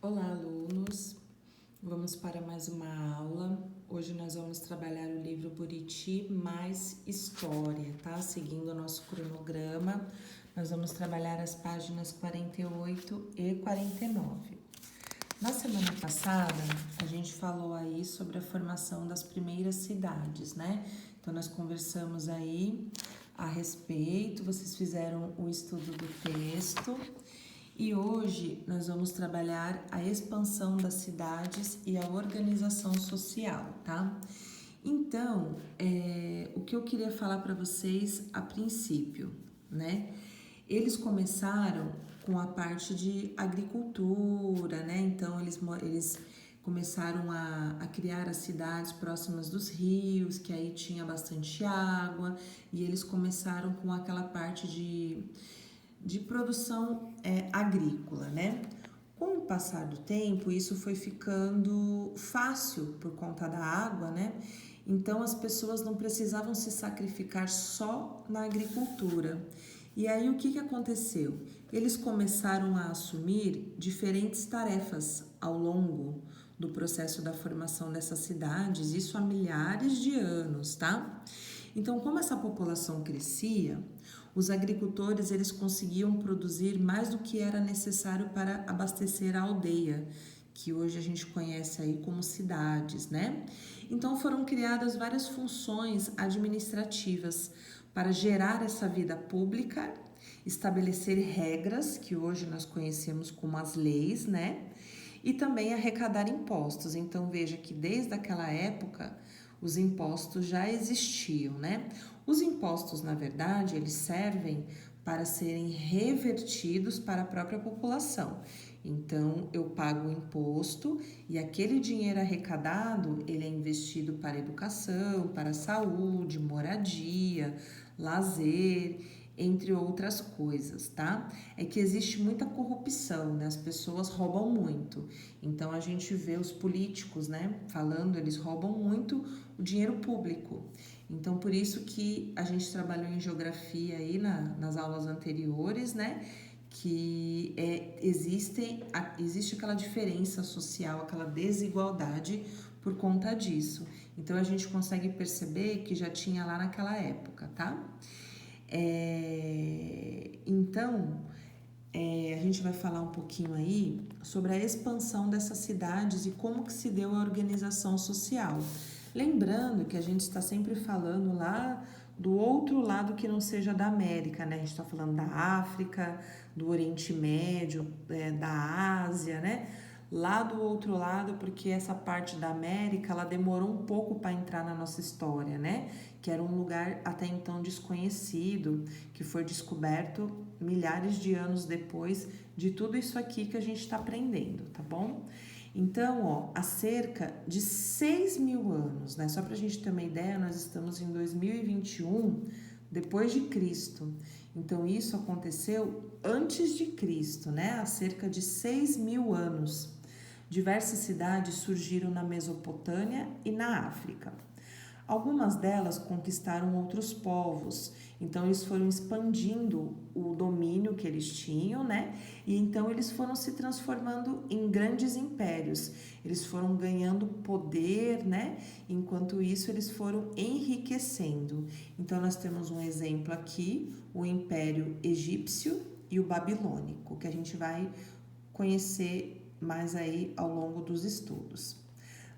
Olá, alunos! Vamos para mais uma aula. Hoje nós vamos trabalhar o livro Buriti mais História, tá? Seguindo o nosso cronograma, nós vamos trabalhar as páginas 48 e 49. Na semana passada, a gente falou aí sobre a formação das primeiras cidades, né? Então, nós conversamos aí a respeito, vocês fizeram o estudo do texto. E hoje nós vamos trabalhar a expansão das cidades e a organização social, tá? Então, o que eu queria falar para vocês a princípio, né? Eles começaram com a parte de agricultura, né? Então, eles começaram a criar as cidades próximas dos rios, que aí tinha bastante água, e eles começaram com aquela parte de produção agrícola, né? Com o passar do tempo, isso foi ficando fácil por conta da água, né? Então as pessoas não precisavam se sacrificar só na agricultura. E aí o que aconteceu? Eles começaram a assumir diferentes tarefas ao longo do processo da formação dessas cidades, isso há milhares de anos, tá? Então, como essa população crescia, os agricultores eles conseguiam produzir mais do que era necessário para abastecer a aldeia, que hoje a gente conhece aí como cidades, né? Então foram criadas várias funções administrativas para gerar essa vida pública, estabelecer regras, que hoje nós conhecemos como as leis, né? E também arrecadar impostos. Então veja que desde aquela época os impostos já existiam, né? Os impostos, na verdade, eles servem para serem revertidos para a própria população. Então, eu pago o imposto e aquele dinheiro arrecadado, ele é investido para educação, para saúde, moradia, lazer, entre outras coisas, tá? É que existe muita corrupção, né? As pessoas roubam muito. Então, a gente vê os políticos, né, falando, eles roubam muito o dinheiro público. Então, por isso que a gente trabalhou em geografia aí nas aulas anteriores, né? Que existe aquela diferença social, aquela desigualdade por conta disso. Então, a gente consegue perceber que já tinha lá naquela época, tá? A gente vai falar um pouquinho aí sobre a expansão dessas cidades e como que se deu a organização social. Lembrando que a gente está sempre falando lá do outro lado que não seja da América, né? A gente está falando da África, do Oriente Médio, da Ásia, né? Lá do outro lado, porque essa parte da América, ela demorou um pouco para entrar na nossa história, né? Que era um lugar até então desconhecido, que foi descoberto milhares de anos depois de tudo isso aqui que a gente está aprendendo, tá bom? Então, ó, há cerca de 6.000 anos, né? Só para a gente ter uma ideia, nós estamos em 2021, depois de Cristo. Então, isso aconteceu antes de Cristo, né? Há cerca de 6.000 anos. Diversas cidades surgiram na Mesopotâmia e na África. Algumas delas conquistaram outros povos, então eles foram expandindo o domínio que eles tinham, né? E então eles foram se transformando em grandes impérios, eles foram ganhando poder, né? Enquanto isso, eles foram enriquecendo. Então, nós temos um exemplo aqui, o Império Egípcio e o Babilônico, que a gente vai conhecer mais aí ao longo dos estudos.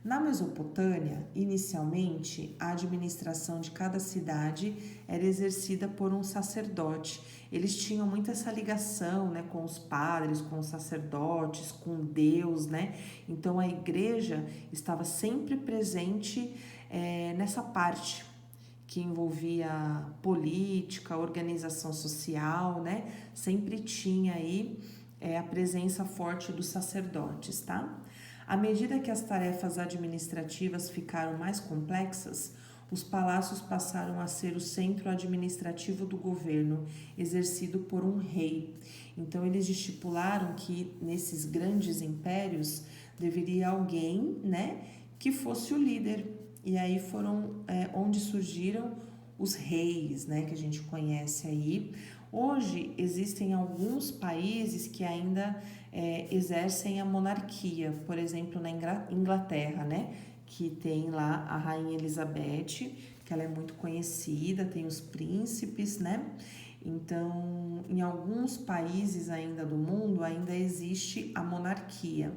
Na Mesopotâmia, inicialmente, a administração de cada cidade era exercida por um sacerdote. Eles tinham muito essa ligação, né, com os padres, com os sacerdotes, com Deus, né? Então a igreja estava sempre presente nessa parte que envolvia política, organização social, né? Sempre tinha aí a presença forte dos sacerdotes, tá? À medida que as tarefas administrativas ficaram mais complexas, os palácios passaram a ser o centro administrativo do governo, exercido por um rei. Então, eles estipularam que nesses grandes impérios deveria alguém, né, que fosse o líder. E aí foram onde surgiram os reis, né, que a gente conhece aí. Hoje existem alguns países que ainda exercem a monarquia, por exemplo, na Inglaterra, né? Que tem lá a Rainha Elizabeth, que ela é muito conhecida, tem os príncipes, né? Então, em alguns países ainda do mundo, ainda existe a monarquia.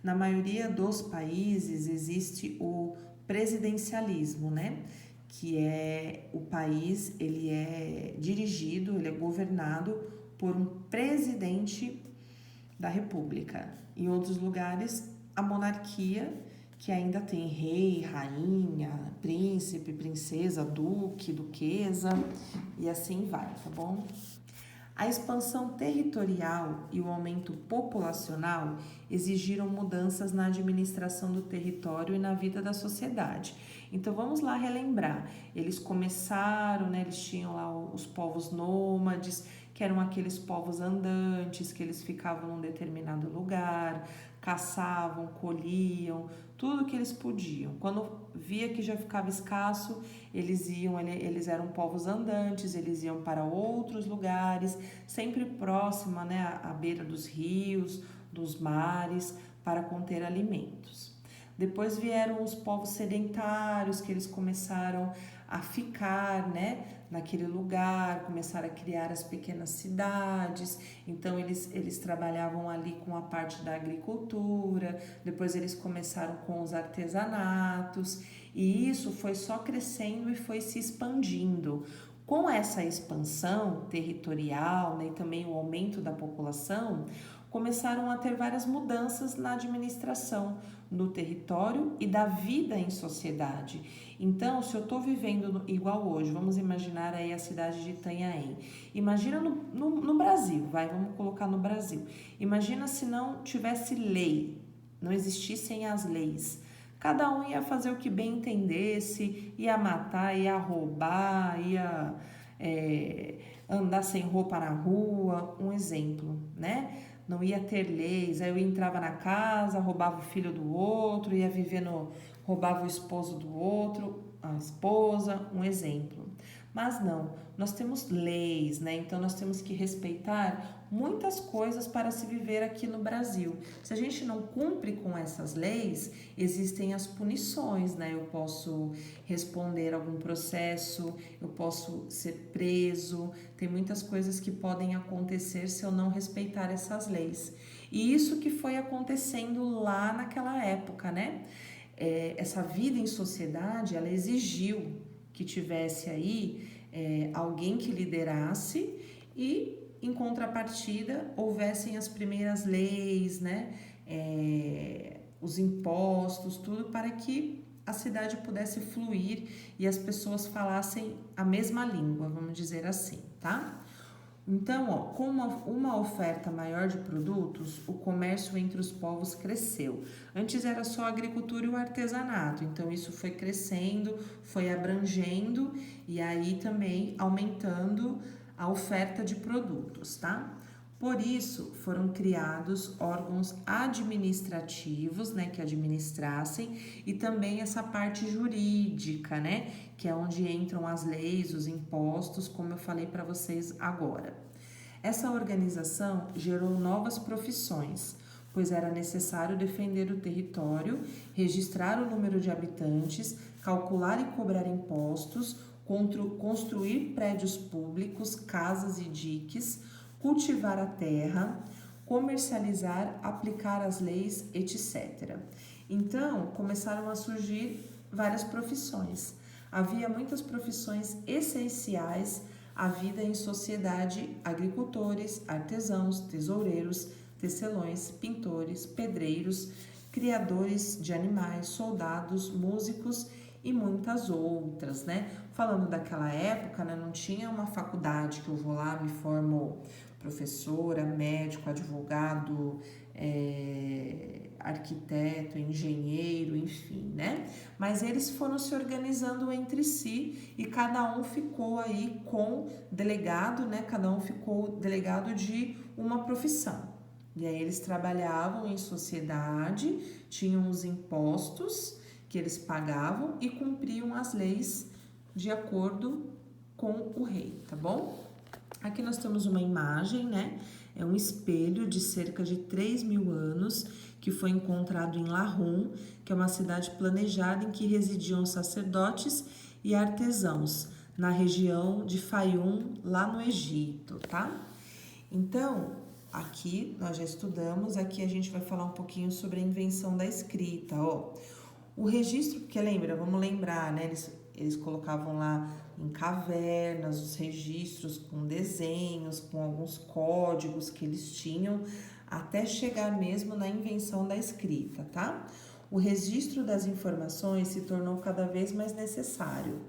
Na maioria dos países existe o presidencialismo, né? Que é o país, ele é dirigido, ele é governado por um presidente da república. Em outros lugares, a monarquia, que ainda tem rei, rainha, príncipe, princesa, duque, duquesa e assim vai, tá bom? A expansão territorial e o aumento populacional exigiram mudanças na administração do território e na vida da sociedade. Então vamos lá relembrar. Eles começaram, né, eles tinham lá os povos nômades, que eram aqueles povos andantes, que eles ficavam num determinado lugar, caçavam, colhiam, tudo que eles podiam. Quando via que já ficava escasso, eles eram povos andantes, eles iam para outros lugares, sempre próxima, né, à beira dos rios, dos mares, para conter alimentos. Depois vieram os povos sedentários, que eles começaram a ficar, né, naquele lugar, começaram a criar as pequenas cidades. Então eles trabalhavam ali com a parte da agricultura, depois eles começaram com os artesanatos, e isso foi só crescendo e foi se expandindo. Com essa expansão territorial, né, e também o aumento da população, começaram a ter várias mudanças na administração, no território e da vida em sociedade. Então, se eu estou vivendo igual hoje, vamos imaginar aí a cidade de Itanhaém. Imagina no Brasil, vamos colocar no Brasil. Imagina se não tivesse lei, não existissem as leis. Cada um ia fazer o que bem entendesse, ia matar, ia roubar, ia andar sem roupa na rua, um exemplo, né? Não ia ter leis, aí eu entrava na casa, roubava o filho do outro, ia viver roubava o esposo do outro, a esposa, um exemplo. Mas não, nós temos leis, né? Então nós temos que respeitar muitas coisas para se viver aqui no Brasil. Se a gente não cumpre com essas leis, existem as punições, né? Eu posso responder algum processo, eu posso ser preso, tem muitas coisas que podem acontecer se eu não respeitar essas leis. E isso que foi acontecendo lá naquela época, né? Essa vida em sociedade, ela exigiu que tivesse aí alguém que liderasse e, em contrapartida, houvessem as primeiras leis, né? Os impostos, tudo para que a cidade pudesse fluir e as pessoas falassem a mesma língua, vamos dizer assim, tá? Então, com uma oferta maior de produtos, o comércio entre os povos cresceu. Antes era só a agricultura e o artesanato, então isso foi crescendo, foi abrangendo e aí também aumentando a oferta de produtos, tá? Por isso, foram criados órgãos administrativos, né, que administrassem, e também essa parte jurídica, né, que é onde entram as leis, os impostos, como eu falei para vocês agora. Essa organização gerou novas profissões, pois era necessário defender o território, registrar o número de habitantes, calcular e cobrar impostos, construir prédios públicos, casas e diques, cultivar a terra, comercializar, aplicar as leis, etc. Então, começaram a surgir várias profissões. Havia muitas profissões essenciais à vida em sociedade: agricultores, artesãos, tesoureiros, tecelões, pintores, pedreiros, criadores de animais, soldados, músicos e muitas outras, né? Falando daquela época, né, não tinha uma faculdade que eu vou lá, me formo professora, médico, advogado, arquiteto, engenheiro, enfim, né? Mas eles foram se organizando entre si e cada um ficou aí com delegado, né? Cada um ficou delegado de uma profissão. E aí eles trabalhavam em sociedade, tinham os impostos que eles pagavam e cumpriam as leis de acordo com o rei, tá bom? Aqui nós temos uma imagem, né? É um espelho de cerca de 3.000 anos que foi encontrado em Lahun, que é uma cidade planejada em que residiam sacerdotes e artesãos, na região de Fayum, lá no Egito, tá? Então, aqui nós já estudamos, aqui a gente vai falar um pouquinho sobre a invenção da escrita, ó. O registro, porque lembra, vamos lembrar, né? Eles colocavam lá em cavernas os registros com desenhos, com alguns códigos que eles tinham, até chegar mesmo na invenção da escrita, tá? O registro das informações se tornou cada vez mais necessário.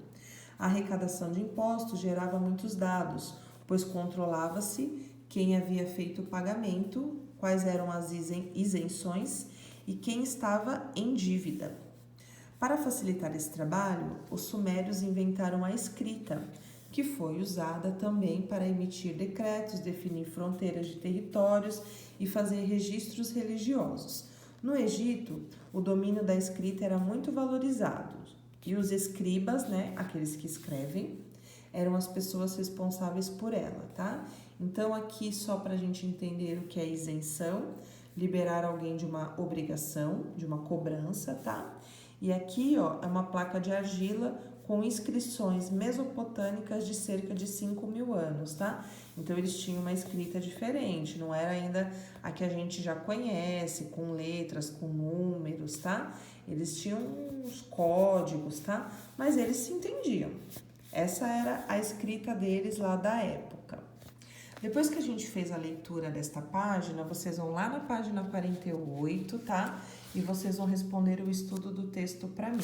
A arrecadação de impostos gerava muitos dados, pois controlava-se quem havia feito o pagamento, quais eram as isenções e quem estava em dívida. Para facilitar esse trabalho, os sumérios inventaram a escrita, que foi usada também para emitir decretos, definir fronteiras de territórios e fazer registros religiosos. No Egito, o domínio da escrita era muito valorizado e os escribas, né, aqueles que escrevem, eram as pessoas responsáveis por ela, tá? Então, aqui, só para a gente entender o que é isenção, liberar alguém de uma obrigação, de uma cobrança, tá? E aqui, ó, é uma placa de argila com inscrições mesopotâmicas de cerca de 5.000 anos, tá? Então, eles tinham uma escrita diferente, não era ainda a que a gente já conhece, com letras, com números, tá? Eles tinham uns códigos, tá? Mas eles se entendiam. Essa era a escrita deles lá da época. Depois que a gente fez a leitura desta página, vocês vão lá na página 48, tá? E vocês vão responder o estudo do texto para mim.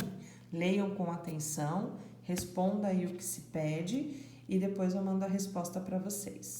Leiam com atenção, responda aí o que se pede e depois eu mando a resposta para vocês.